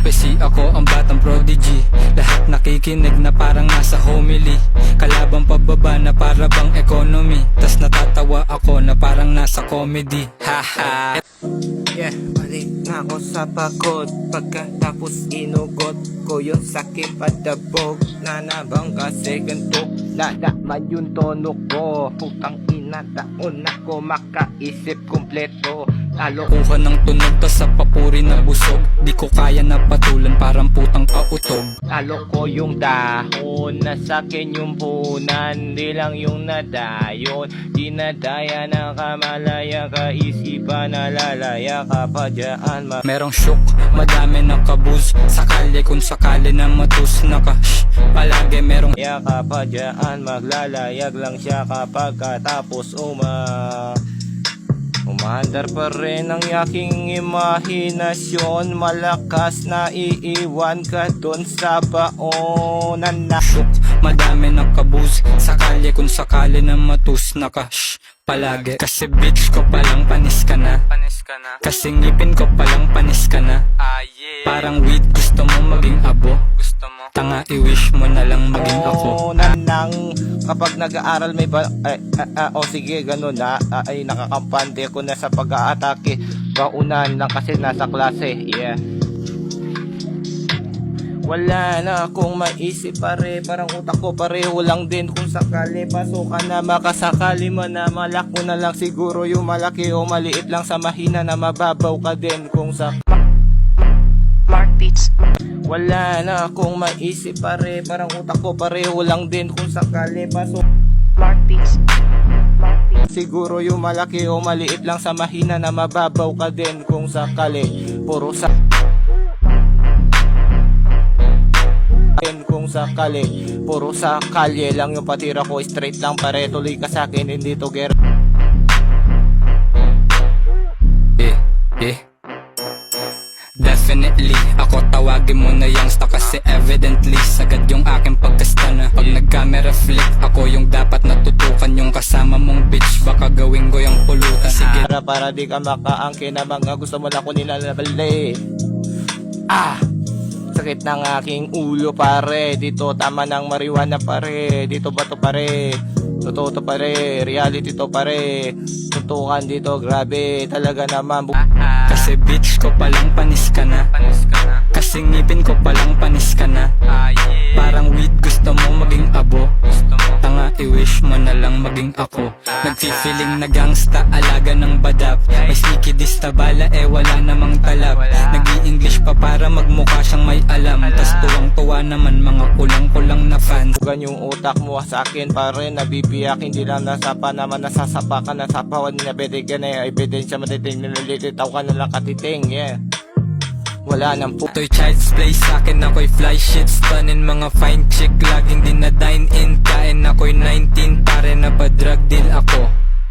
prophecy, ako ang batang prodigy. Lahat nakikinig na parang nasa homily. Kalabang pababa na para bang economy. Tas natatawa ako na parang nasa comedy. Haha. Yeah, balik na ako sa pagod. Pagkatapos inugot ko yung sakit padabog. Nanabang kasi ganito, nalaman yung tono ko. Putang ina, taon ako makaisip kumpleto. Lalo Kuha ng tunog tas sa papuri na busog. Di ko kaya na patulan parang putang pautog. Lalo ko yung dahon, nasakin yung punan. Di lang yung nadayon, dinadaya na kamalaya. Kaisipan nalalaya ka pa dyan. Merong shook, madami na kabuz. Sakali kung sakali na matus. Palagi merong Kaya ka pa dyan, maglalayag lang siya kapag katapos Umaandar pa rin ang yaking imahinasyon. Malakas na iiwan ka dun sa baonan na shook, madami na kabuz. Sakali kung sakali na matus. Palagi kasi bitch ko palang panis ka na. Kasi ngipin ko palang panis ka na. Parang weed gusto mo maging abo. Tanga i-wish mo na lang maging ako. Nang kapag nag-aaral may sige ganun na ay nakakampante ako na sa pag-aatake. Baunan lang kasi nasa klase. Yeah. Wala na akong maisip pare, parang utak ko pareho lang din. Kung sakali pasukan na makasakali man na malako na lang siguro yung malaki o maliit lang sa mahina na mababaw ka din. Kung sa Mark Beats. Wala na akong maisip pare, parang utak ko pareho lang din. Kung sakali pasok Mark Beats. Siguro yung malaki o maliit lang sa mahina na mababaw ka din. Kung sakali puro sa kung sakali puro sa kalye lang yung patira ko, straight lang pare, tuloy ka sa akin, hindi to ger Definitely, ako tawagin mo na youngsta kasi evidently sagad yung aking pagkasta na. Pag nag-camera flick, ako yung dapat natutukan. Yung kasama mong bitch, baka gawin ko yung pulutan. Sige, para di ka makaangkin na mga gusto mo na ko nilalabali. Sakit ng aking ulo pare, dito tama ng marijuana pare, dito ba to pare, totoo to pare, reality to pare, tutukan dito grabe talaga naman. Kasi bitch ko palang panis ka na. Kasi ngipin ko palang panis ka na. Parang weed gusto mo maging abo. Tanga i-wish mo na lang maging ako. Nagfi-feeling na gangsta, alaga ng badap. May sneaky dista bala wala namang talab. Nag-i-English pa para magmukha siyang may alam. Tas tuwang-tuwa naman mga kulang-kulang na fans. Gan yung utak mo sa akin pare, nabibiyak, hindi lang nasapa naman, nasasapa ka, nasapawan na bede ka na ebidensya matiting, nililitaw ka na lang katiting. Yeah, wala nang To'y child's play sa'kin, ako'y fly shit stunning. Mga fine chick, laging din na dine in. Kain ako'y 19, pare na pa drug deal ako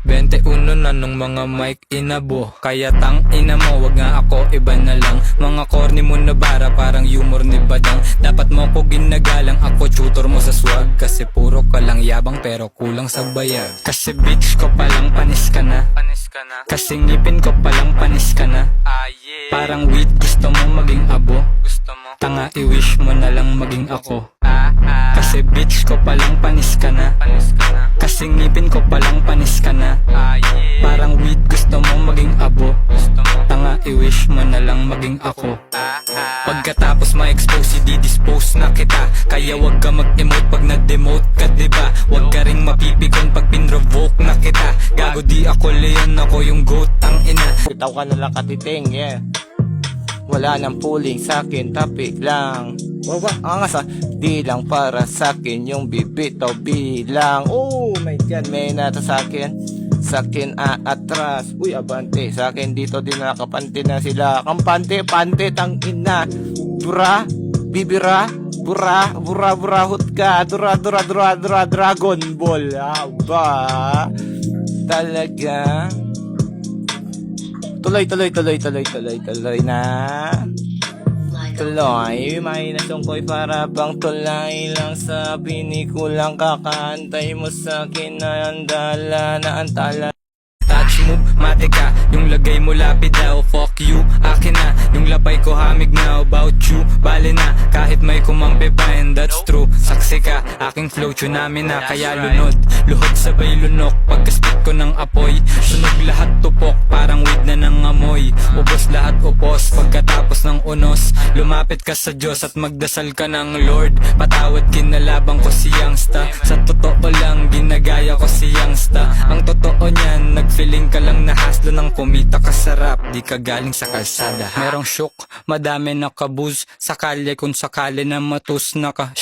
21 na nung mga mic inabo. Kaya tang ina mo, wag nga ako, iba na lang. Mga corny mo na bara, parang humor ni Badang. Dapat mo ko ginagalang, ako tutor mo sa swag. Kasi puro ka lang yabang pero kulang sa bayag. Kasi bitch ko palang panis ka na. Kasi ngipin ko palang panis ka na. Parang weed gusto mo maging abo. Tanga i-wish mo na lang maging ako. Kasi bitch ko palang panis ka na. Kasi ngipin ko palang panis ka na. Parang weed gusto mo maging abo. Tanga i-wish mo na lang maging ako. Pagkatapos ma-expose, i-dispose na kita. Kaya wag ka mag-emote pag na-demote ka, diba? Wag ka ring mapipikon pag pinrovoke na kita. Gago di ako leon, ako yung goat, ang ina. Bitaw ka na lang katiting. Yeah, wala nang pulling sa'kin, topic lang. Angas di lang para sa'kin yung bibitaw bilang. Oh my god, may nata sa'kin. Sa'kin atras. Uy abante, sa'kin dito din nakapante na sila. Kampante, pante, tang ina. Dura, bibira, bura, bura, burahot ka. Dura, dura, dura, dura, Dragon Ball. Aba, talaga. Tuloy na. Tuloy, may nasungkoy para bang tulay lang. Sabi ni kulang kakaantay mo sa'kin na andala na antala. Touch move, mate ka, yung lagay mo lapid daw. Fuck fuck you, akin na yung labay ko, hamig na about you. Bale na, kahit may kumampi pa, and that's true. Saksi ka, aking flow, tsunami na, kaya lunod. Luhod sabay lunok, pagkaspit ko ng apoy. Sunog lahat tupok, parang weed na ng amoy. Ubos lahat upos, pagkatapos ng unos. Lumapit ka sa Diyos at magdasal ka ng Lord. Patawad kinalabang ko si Youngsta. Sa totoo lang, ginagaya ko si Youngsta. Ang totoo niyan, nagfeeling ka lang na haslo ng kumita ka sa rap. Di ka galing sa kalsada. Merong shook, madami nakabuz sa kalye kung sakali na matus naka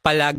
palag.